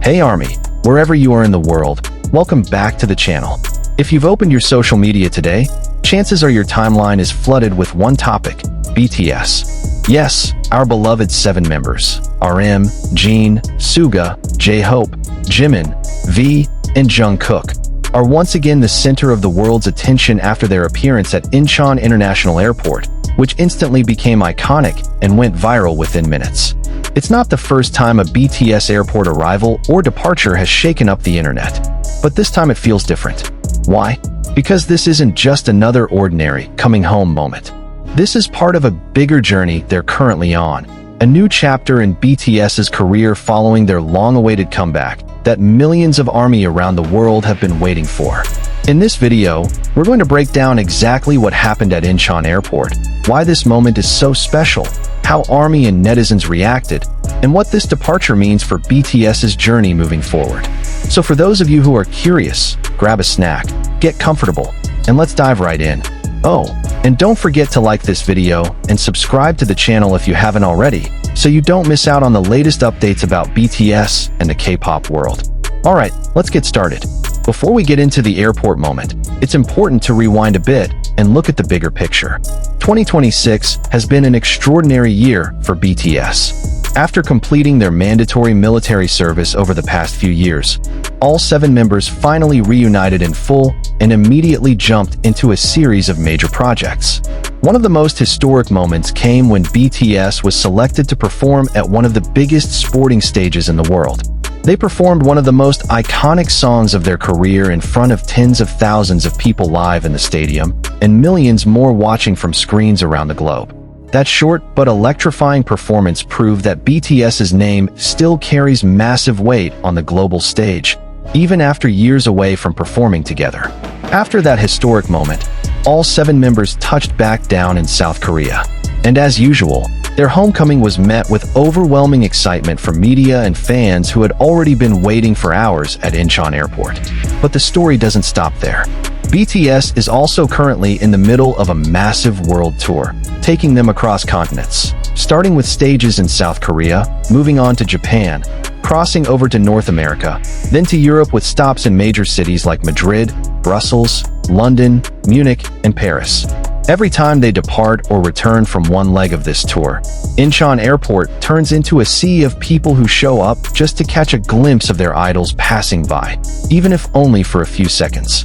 Hey Army, wherever you are in the world, welcome back to the channel. If you've opened your social media today, chances are your timeline is flooded with one topic, BTS. Yes, our beloved 7 members, RM, Jin, Suga, Jhope, Jimin, V, and Jungkook, are once again the center of the world's attention after their appearance at Incheon International Airport, which instantly became iconic and went viral within minutes. It's not the first time a BTS airport arrival or departure has shaken up the internet, but this time it feels different. Why? Because this isn't just another ordinary coming home moment. This is part of a bigger journey they're currently on, a new chapter in BTS's career following their long-awaited comeback that millions of ARMY around the world have been waiting for. In this video, we're going to break down exactly what happened at Incheon Airport, why this moment is so special, how ARMY and netizens reacted, and what this departure means for BTS's journey moving forward. So for those of you who are curious, grab a snack, get comfortable, and let's dive right in. Oh, and don't forget to like this video and subscribe to the channel if you haven't already, so you don't miss out on the latest updates about BTS and the K-pop world. Alright, let's get started. Before we get into the airport moment, it's important to rewind a bit and look at the bigger picture. 2026 has been an extraordinary year for BTS. After completing their mandatory military service over the past few years, all 7 members finally reunited in full and immediately jumped into a series of major projects. One of the most historic moments came when BTS was selected to perform at one of the biggest sporting stages in the world. They performed one of the most iconic songs of their career in front of tens of thousands of people live in the stadium, and millions more watching from screens around the globe. That short but electrifying performance proved that BTS's name still carries massive weight on the global stage, even after years away from performing together. After that historic moment, all 7 members touched back down in South Korea. And as usual, their homecoming was met with overwhelming excitement from media and fans who had already been waiting for hours at Incheon Airport. But the story doesn't stop there. BTS is also currently in the middle of a massive world tour, taking them across continents, starting with stages in South Korea, moving on to Japan, crossing over to North America, then to Europe with stops in major cities like Madrid, Brussels, London, Munich, and Paris. Every time they depart or return from one leg of this tour, Incheon Airport turns into a sea of people who show up just to catch a glimpse of their idols passing by, even if only for a few seconds.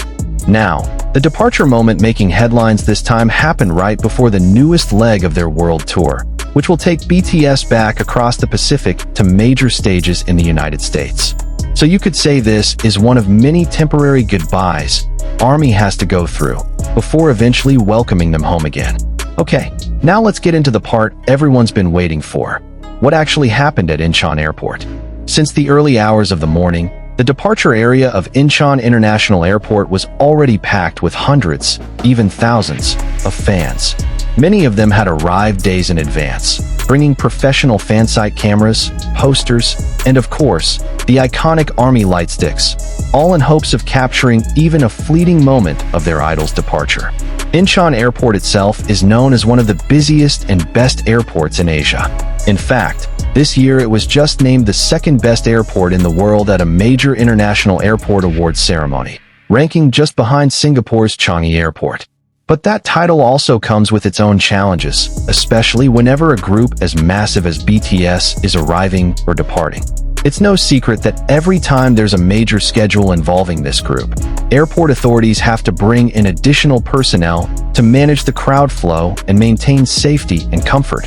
Now, the departure moment making headlines this time happened right before the newest leg of their world tour, which will take BTS back across the Pacific to major stages in the United States. So you could say this is one of many temporary goodbyes ARMY has to go through before eventually welcoming them home again. Okay, now let's get into the part everyone's been waiting for. What actually happened at Incheon Airport? Since the early hours of the morning, the departure area of Incheon International Airport was already packed with hundreds, even thousands, of fans. Many of them had arrived days in advance, bringing professional fan site cameras, posters, and of course, the iconic ARMY light sticks, all in hopes of capturing even a fleeting moment of their idol's departure. Incheon Airport itself is known as one of the busiest and best airports in Asia. In fact, this year it was just named the 2nd best airport in the world at a major international airport awards ceremony, ranking just behind Singapore's Changi Airport. But that title also comes with its own challenges, especially whenever a group as massive as BTS is arriving or departing. It's no secret that every time there's a major schedule involving this group, airport authorities have to bring in additional personnel to manage the crowd flow and maintain safety and comfort,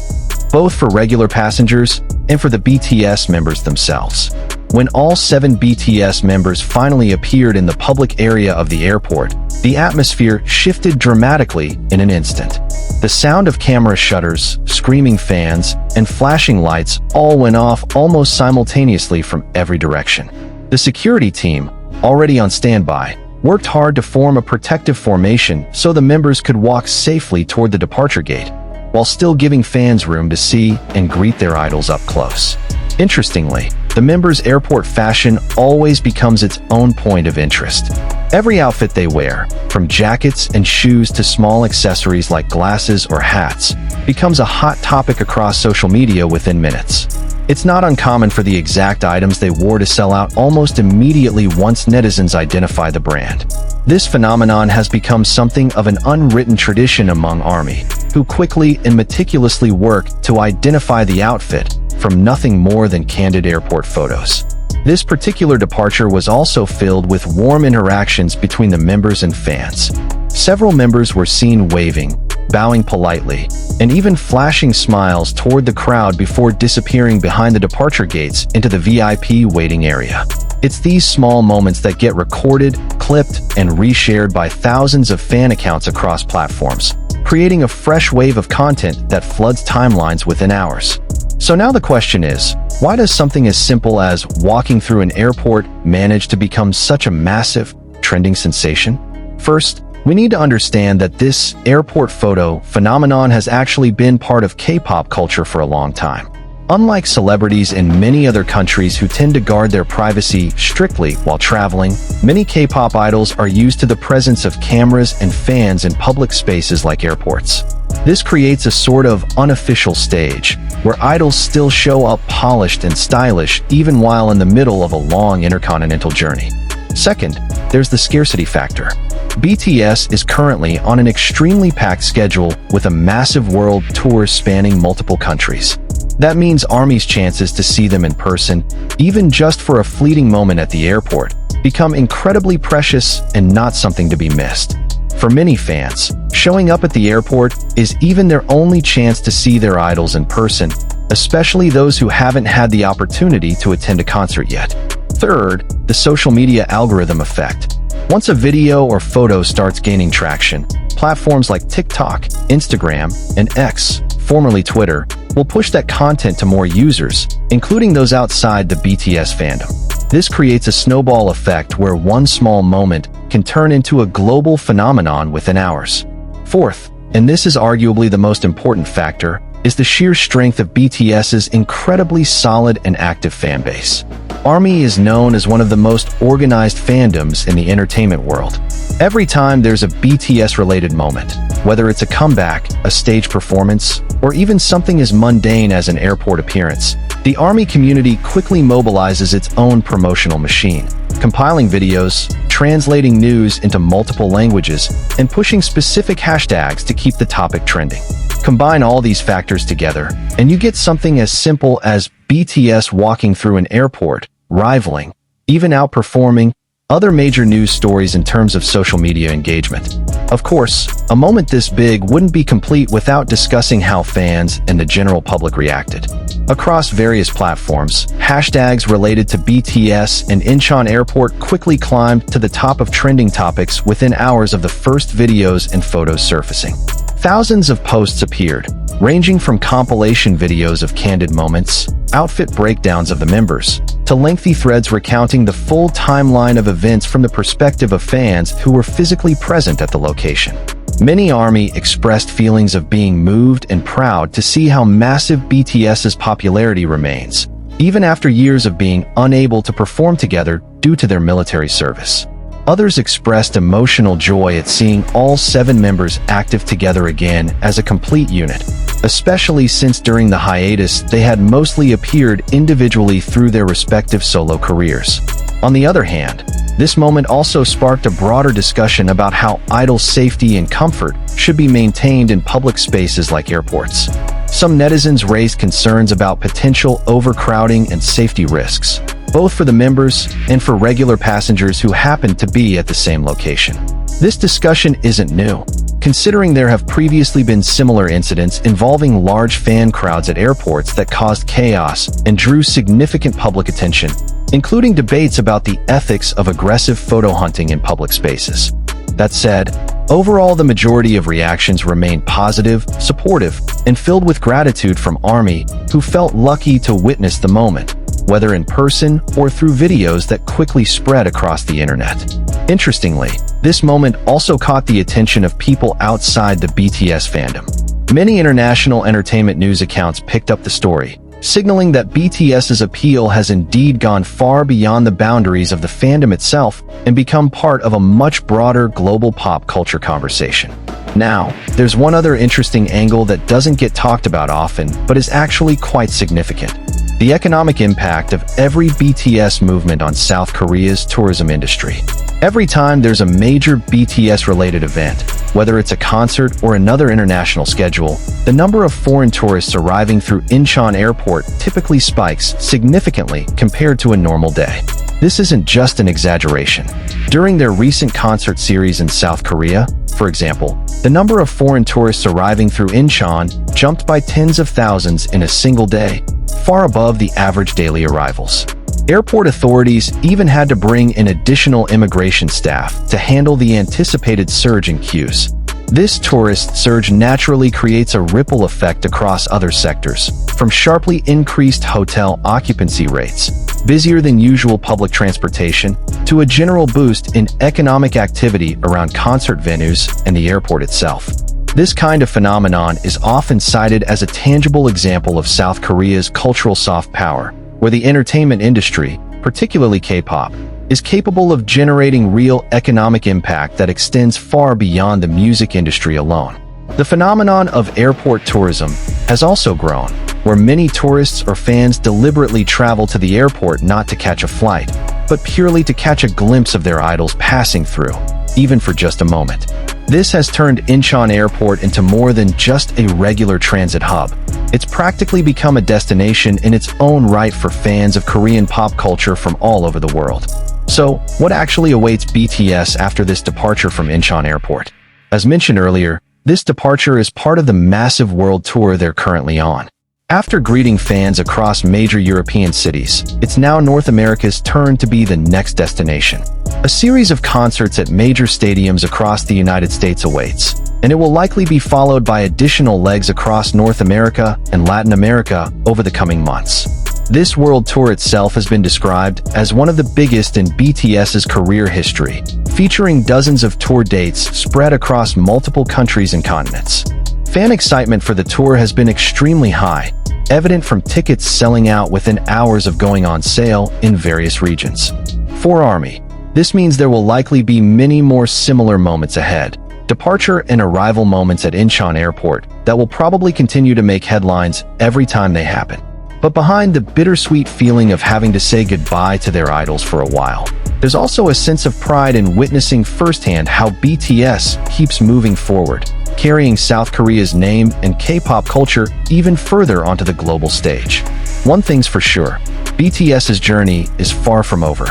both for regular passengers and for the BTS members themselves. When all 7 BTS members finally appeared in the public area of the airport, the atmosphere shifted dramatically in an instant. The sound of camera shutters, screaming fans, and flashing lights all went off almost simultaneously from every direction. The security team, already on standby, worked hard to form a protective formation so the members could walk safely toward the departure gate, while still giving fans room to see and greet their idols up close. Interestingly, the members' airport fashion always becomes its own point of interest. Every outfit they wear, from jackets and shoes to small accessories like glasses or hats, becomes a hot topic across social media within minutes. It's not uncommon for the exact items they wore to sell out almost immediately once netizens identify the brand. This phenomenon has become something of an unwritten tradition among ARMY, who quickly and meticulously work to identify the outfit from nothing more than candid airport photos. This particular departure was also filled with warm interactions between the members and fans. Several members were seen waving, bowing politely, and even flashing smiles toward the crowd before disappearing behind the departure gates into the VIP waiting area. It's these small moments that get recorded, clipped, and reshared by thousands of fan accounts across platforms, creating a fresh wave of content that floods timelines within hours. So now the question is, why does something as simple as walking through an airport manage to become such a massive, trending sensation? First, we need to understand that this airport photo phenomenon has actually been part of K-pop culture for a long time. Unlike celebrities in many other countries who tend to guard their privacy strictly while traveling, many K-pop idols are used to the presence of cameras and fans in public spaces like airports. This creates a sort of unofficial stage, where idols still show up polished and stylish even while in the middle of a long intercontinental journey. Second, there's the scarcity factor. BTS is currently on an extremely packed schedule with a massive world tour spanning multiple countries. That means ARMY's chances to see them in person, even just for a fleeting moment at the airport, become incredibly precious and not something to be missed. For many fans, showing up at the airport is even their only chance to see their idols in person, especially those who haven't had the opportunity to attend a concert yet. Third, the social media algorithm effect. Once a video or photo starts gaining traction, platforms like TikTok, Instagram, and X, formerly Twitter, will push that content to more users, including those outside the BTS fandom. This creates a snowball effect where one small moment can turn into a global phenomenon within hours. Fourth, and this is arguably the most important factor, is the sheer strength of BTS's incredibly solid and active fan base. ARMY is known as one of the most organized fandoms in the entertainment world. Every time there's a BTS-related moment, whether it's a comeback, a stage performance, or even something as mundane as an airport appearance, the ARMY community quickly mobilizes its own promotional machine, compiling videos, translating news into multiple languages, and pushing specific hashtags to keep the topic trending. Combine all these factors together, and you get something as simple as BTS walking through an airport, rivaling, even outperforming, other major news stories in terms of social media engagement. Of course, a moment this big wouldn't be complete without discussing how fans and the general public reacted. Across various platforms, hashtags related to BTS and Incheon Airport quickly climbed to the top of trending topics within hours of the first videos and photos surfacing. Thousands of posts appeared, ranging from compilation videos of candid moments, outfit breakdowns of the members, to lengthy threads recounting the full timeline of events from the perspective of fans who were physically present at the location. Many ARMY expressed feelings of being moved and proud to see how massive BTS's popularity remains, even after years of being unable to perform together due to their military service. Others expressed emotional joy at seeing all 7 members active together again as a complete unit, especially since during the hiatus they had mostly appeared individually through their respective solo careers. On the other hand, this moment also sparked a broader discussion about how idol safety and comfort should be maintained in public spaces like airports. Some netizens raised concerns about potential overcrowding and safety risks, both for the members and for regular passengers who happened to be at the same location. This discussion isn't new, considering there have previously been similar incidents involving large fan crowds at airports that caused chaos and drew significant public attention, including debates about the ethics of aggressive photo hunting in public spaces. That said, overall the majority of reactions remained positive, supportive, and filled with gratitude from ARMY, who felt lucky to witness the moment, whether in person or through videos that quickly spread across the internet. Interestingly, this moment also caught the attention of people outside the BTS fandom. Many international entertainment news accounts picked up the story, signaling that BTS's appeal has indeed gone far beyond the boundaries of the fandom itself and become part of a much broader global pop culture conversation. Now, there's one other interesting angle that doesn't get talked about often, but is actually quite significant. The economic impact of every BTS movement on South Korea's tourism industry. Every time there's a major BTS-related event, whether it's a concert or another international schedule, the number of foreign tourists arriving through Incheon Airport typically spikes significantly compared to a normal day. This isn't just an exaggeration. During their recent concert series in South Korea, for example, the number of foreign tourists arriving through Incheon jumped by tens of thousands in a single day, far above the average daily arrivals. Airport authorities even had to bring in additional immigration staff to handle the anticipated surge in queues. This tourist surge naturally creates a ripple effect across other sectors, from sharply increased hotel occupancy rates, busier than usual public transportation, to a general boost in economic activity around concert venues and the airport itself. This kind of phenomenon is often cited as a tangible example of South Korea's cultural soft power, where the entertainment industry, particularly K-pop, is capable of generating real economic impact that extends far beyond the music industry alone. The phenomenon of airport tourism has also grown, where many tourists or fans deliberately travel to the airport not to catch a flight, but purely to catch a glimpse of their idols passing through, even for just a moment. This has turned Incheon Airport into more than just a regular transit hub. It's practically become a destination in its own right for fans of Korean pop culture from all over the world. So, what actually awaits BTS after this departure from Incheon Airport? As mentioned earlier, this departure is part of the massive world tour they're currently on. After greeting fans across major European cities, it's now North America's turn to be the next destination. A series of concerts at major stadiums across the United States awaits, and it will likely be followed by additional legs across North America and Latin America over the coming months. This world tour itself has been described as one of the biggest in BTS's career history, featuring dozens of tour dates spread across multiple countries and continents. Fan excitement for the tour has been extremely high, evident from tickets selling out within hours of going on sale in various regions. For ARMY, this means there will likely be many more similar moments ahead, departure and arrival moments at Incheon Airport that will probably continue to make headlines every time they happen. But behind the bittersweet feeling of having to say goodbye to their idols for a while, there's also a sense of pride in witnessing firsthand how BTS keeps moving forward, carrying South Korea's name and K-pop culture even further onto the global stage. One thing's for sure, BTS's journey is far from over.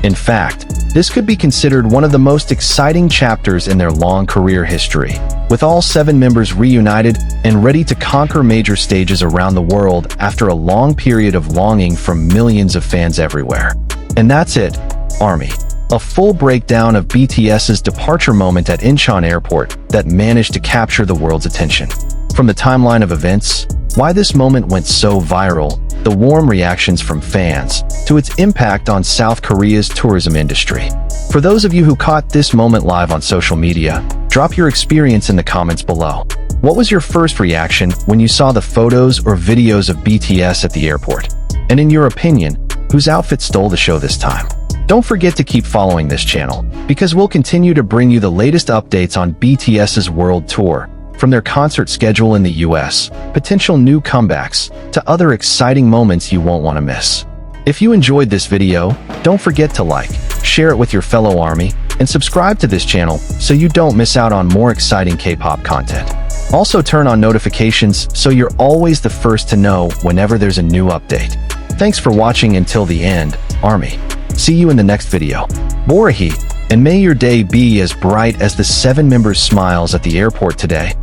In fact, this could be considered one of the most exciting chapters in their long career history, with all 7 members reunited and ready to conquer major stages around the world after a long period of longing from millions of fans everywhere. And that's it, ARMY. A full breakdown of BTS's departure moment at Incheon Airport that managed to capture the world's attention. From the timeline of events, why this moment went so viral, the warm reactions from fans, to its impact on South Korea's tourism industry. For those of you who caught this moment live on social media, drop your experience in the comments below. What was your first reaction when you saw the photos or videos of BTS at the airport? And in your opinion, whose outfit stole the show this time? Don't forget to keep following this channel, because we'll continue to bring you the latest updates on BTS's world tour, from their concert schedule in the US, potential new comebacks, to other exciting moments you won't want to miss. If you enjoyed this video, don't forget to like, share it with your fellow ARMY, and subscribe to this channel so you don't miss out on more exciting K-pop content. Also turn on notifications so you're always the first to know whenever there's a new update. Thanks for watching until the end, ARMY. See you in the next video. Borahi, and may your day be as bright as the 7 members' smiles at the airport today.